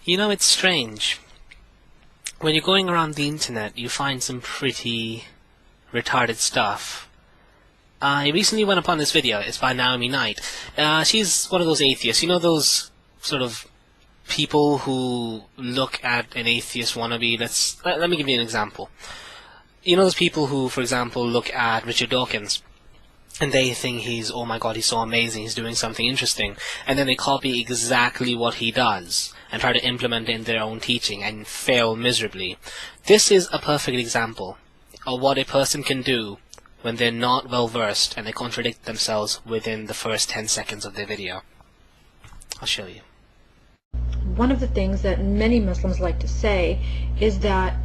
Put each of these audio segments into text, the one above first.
You know, it's strange. When you're going around the internet, you find some pretty retarded stuff. I recently went upon this video. It's by Naomi. She's one of those atheists. You know those sort of people who look at an atheist wannabe? Let me give you an example. You know those people who, for example, look at Richard Dawkins and they think oh my god, he's so amazing, he's doing something interesting, and then they copy exactly what he does and try to implement it in their own teaching and fail miserably. This is a perfect example of what a person can do when they're not well versed and they contradict themselves within the first 10 seconds of their video. I'll show you. One of the things that many Muslims like to say is that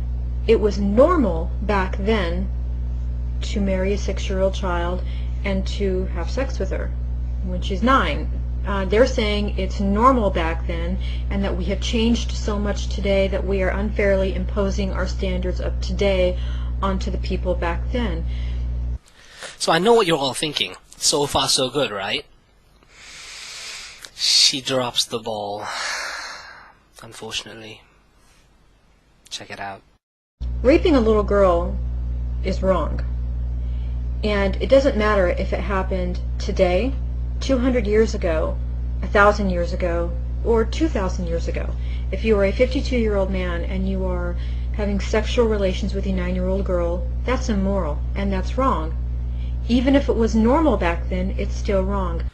it was normal back then to marry a 6-year-old child and to have sex with her when she's 9. They're saying it's normal back then, and that we have changed so much today that we are unfairly imposing our standards of today onto the people back then. So I know what you're all thinking. So far so good, right? She drops the ball, unfortunately. Check it out. Raping a little girl is wrong. And it doesn't matter if it happened today, 200 years ago, 1,000 years ago, or 2,000 years ago. If you are a 52-year-old man and you are having sexual relations with a 9-year-old girl, that's immoral, and that's wrong. Even if it was normal back then, it's still wrong.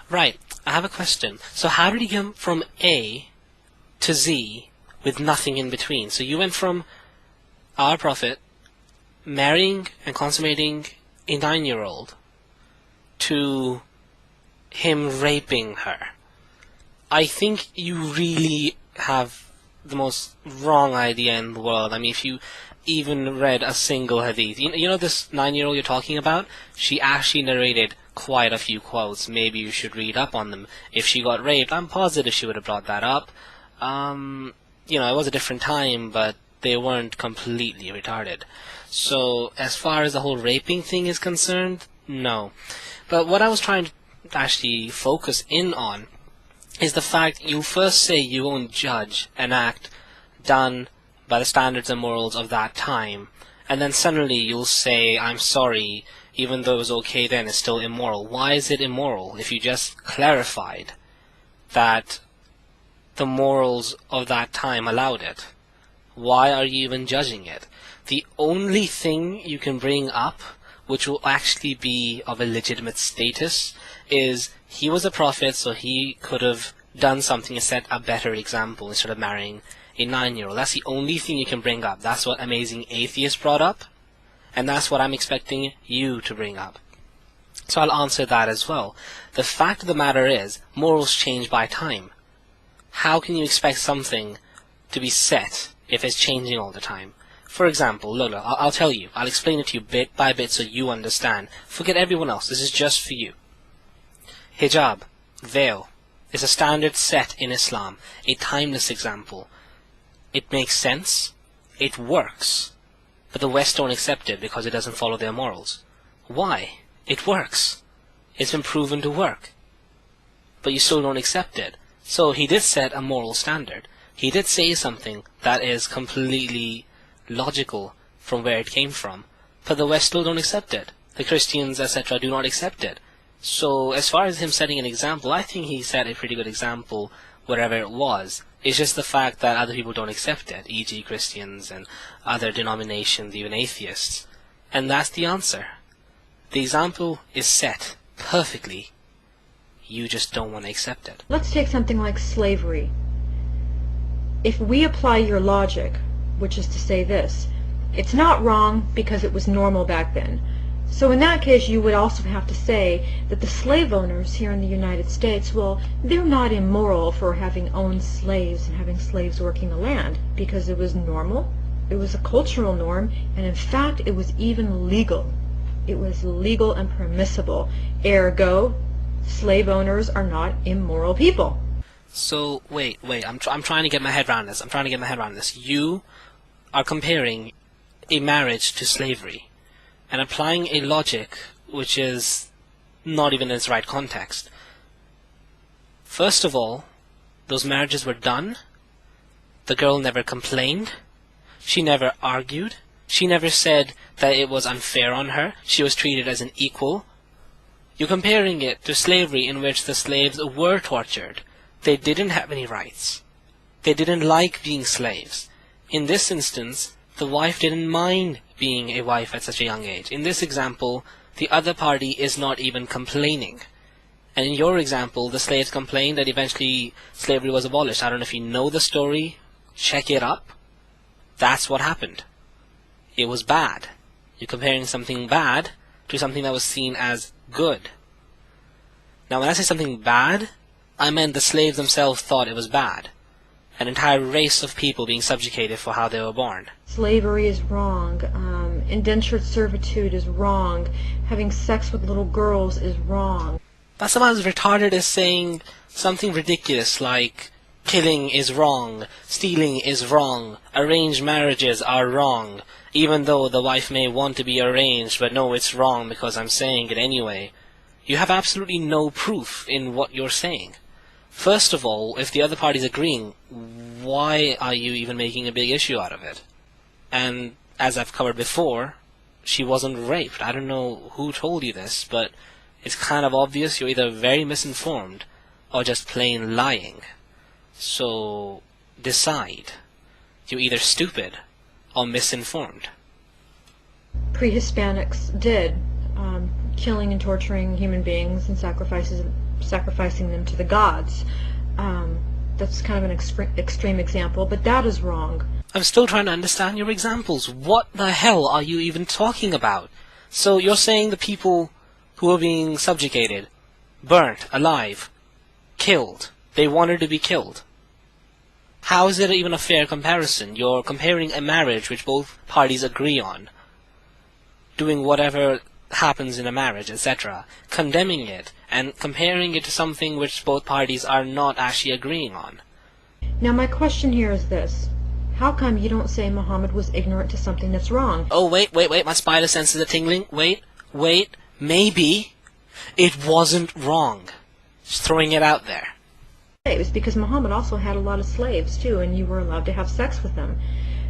Right. I have a question. So how did he come from A to Z with nothing in between? So you went from our Prophet marrying and consummating a 9-year-old to him raping her. I think you really have the most wrong idea in the world. I mean, if you even read a single hadith. You know this 9-year-old you're talking about? She actually narrated quite a few quotes. Maybe you should read up on them. If she got raped, I'm positive she would have brought that up. It was a different time, but they weren't completely retarded. So, as far as the whole raping thing is concerned, no. But what I was trying to actually focus in on is the fact you first say you won't judge an act done by the standards and morals of that time, and then suddenly you'll say, I'm sorry, even though it was okay then, it's still immoral. Why is it immoral if you just clarified that the morals of that time allowed it? Why are you even judging it? The only thing you can bring up which will actually be of a legitimate status is he was a prophet, so he could have done something and set a better example instead of marrying a 9-year-old. That's the only thing you can bring up. That's what Amazing Atheist brought up, and that's what I'm expecting you to bring up. So I'll answer that as well. The fact of the matter is, morals change by time. How can you expect something to be set if it's changing all the time? For example, look, I'll tell you. I'll explain it to you bit by bit so you understand. Forget everyone else. This is just for you. Hijab, veil, is a standard set in Islam, a timeless example. It makes sense. It works. But the West don't accept it because it doesn't follow their morals. Why? It works. It's been proven to work. But you still don't accept it. So he did set a moral standard. He did say something that is completely logical from where it came from. But the West still don't accept it. The Christians, etc. do not accept it. So as far as him setting an example, I think he set a pretty good example wherever it was. It's just the fact that other people don't accept it, e.g. Christians and other denominations, even atheists. And that's the answer. The example is set perfectly. You just don't want to accept it. Let's take something like slavery. If we apply your logic, which is to say this, it's not wrong because it was normal back then. So in that case, you would also have to say that the slave owners here in the United States, well, they're not immoral for having owned slaves and having slaves working the land, because it was normal, it was a cultural norm, and in fact, it was even legal. It was legal and permissible. Ergo, slave owners are not immoral people. So, wait, I'm trying to get my head around this. You are comparing a marriage to slavery and applying a logic which is not even in its right context. First of all, those marriages were done the girl never complained. She never argued. She never said that it was unfair on her. She was treated as an equal. You're comparing it to slavery, in which the slaves were tortured. They didn't have any rights. They didn't like being slaves. In this instance, the wife didn't mind being a wife at such a young age. In this example, the other party is not even complaining. And in your example, the slaves complained that eventually slavery was abolished. I don't know if you know the story. Check it up. That's what happened. It was bad. You're comparing something bad to something that was seen as good. Now, when I say something bad, I meant the slaves themselves thought it was bad. An entire race of people being subjugated for how they were born. Slavery is wrong. Indentured servitude is wrong. Having sex with little girls is wrong. That's about as retarded as saying something ridiculous like killing is wrong, stealing is wrong, arranged marriages are wrong, even though the wife may want to be arranged, but no, it's wrong because I'm saying it anyway. You have absolutely no proof in what you're saying. First of all, if the other party's agreeing, why are you even making a big issue out of it? And as I've covered before, she wasn't raped. I don't know who told you this, but it's kind of obvious you're either very misinformed or just plain lying. So decide. You're either stupid or misinformed. Pre-Hispanics did killing and torturing human beings and sacrificing them to the gods. That's kind of an extreme example, but that is wrong. I'm still trying to understand your examples. What the hell are you even talking about? So you're saying the people who were being subjugated, burnt, alive, killed, they wanted to be killed. How is it even a fair comparison? You're comparing a marriage which both parties agree on, doing whatever happens in a marriage, etc., condemning it, and comparing it to something which both parties are not actually agreeing on. Now my question here is this. How come you don't say Muhammad was ignorant to something that's wrong? Oh, wait, my spider senses are tingling. Wait, maybe it wasn't wrong. Just throwing it out there. Slaves, because Muhammad also had a lot of slaves too, and you were allowed to have sex with them.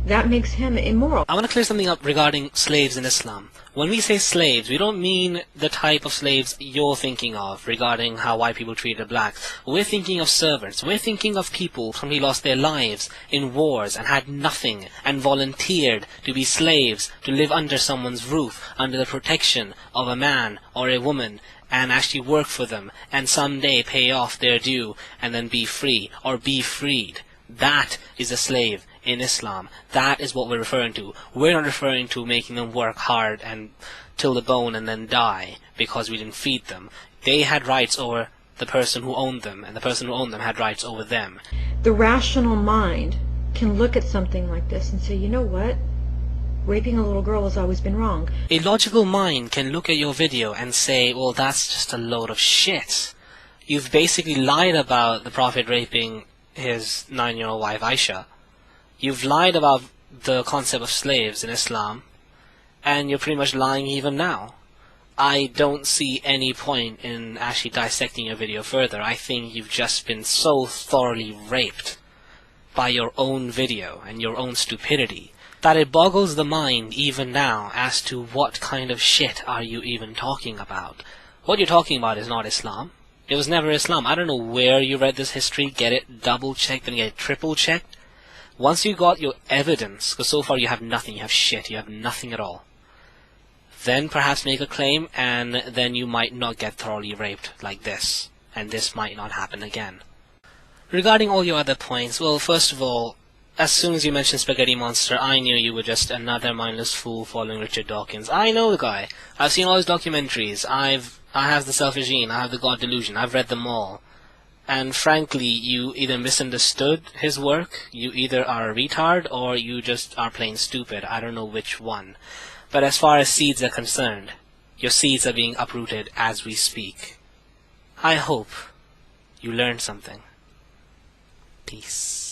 That makes him immoral. I want to clear something up regarding slaves in Islam. When we say slaves, we don't mean the type of slaves you're thinking of regarding how white people treated blacks. We're thinking of servants. We're thinking of people who lost their lives in wars and had nothing and volunteered to be slaves, to live under someone's roof, under the protection of a man or a woman, and actually work for them, and someday pay off their due, and then be free, or be freed. That is a slave in Islam. That is what we're referring to. We're not referring to making them work hard and till the bone and then die because we didn't feed them. They had rights over the person who owned them, and the person who owned them had rights over them. The rational mind can look at something like this and say, you know what? Raping a little girl has always been wrong. A logical mind can look at your video and say, well, that's just a load of shit. You've basically lied about the Prophet raping his 9-year-old wife Aisha. You've lied about the concept of slaves in Islam, and you're pretty much lying even now. I don't see any point in actually dissecting your video further. I think you've just been so thoroughly raped by your own video and your own stupidity that it boggles the mind even now as to what kind of shit are you even talking about. What you're talking about is not Islam. It was never Islam. I don't know where you read this history. Get it double-checked and get it triple-checked. Once you got your evidence, because so far you have nothing, you have shit, you have nothing at all, then perhaps make a claim, and then you might not get thoroughly raped like this, and this might not happen again. Regarding all your other points, well, first of all, as soon as you mentioned Spaghetti Monster, I knew you were just another mindless fool following Richard Dawkins. I know the guy. I've seen all his documentaries. I have the Selfish Gene, I have the God Delusion, I've read them all. And frankly, you either misunderstood his work, you either are a retard, or you just are plain stupid. I don't know which one. But as far as seeds are concerned, your seeds are being uprooted as we speak. I hope you learned something. Peace.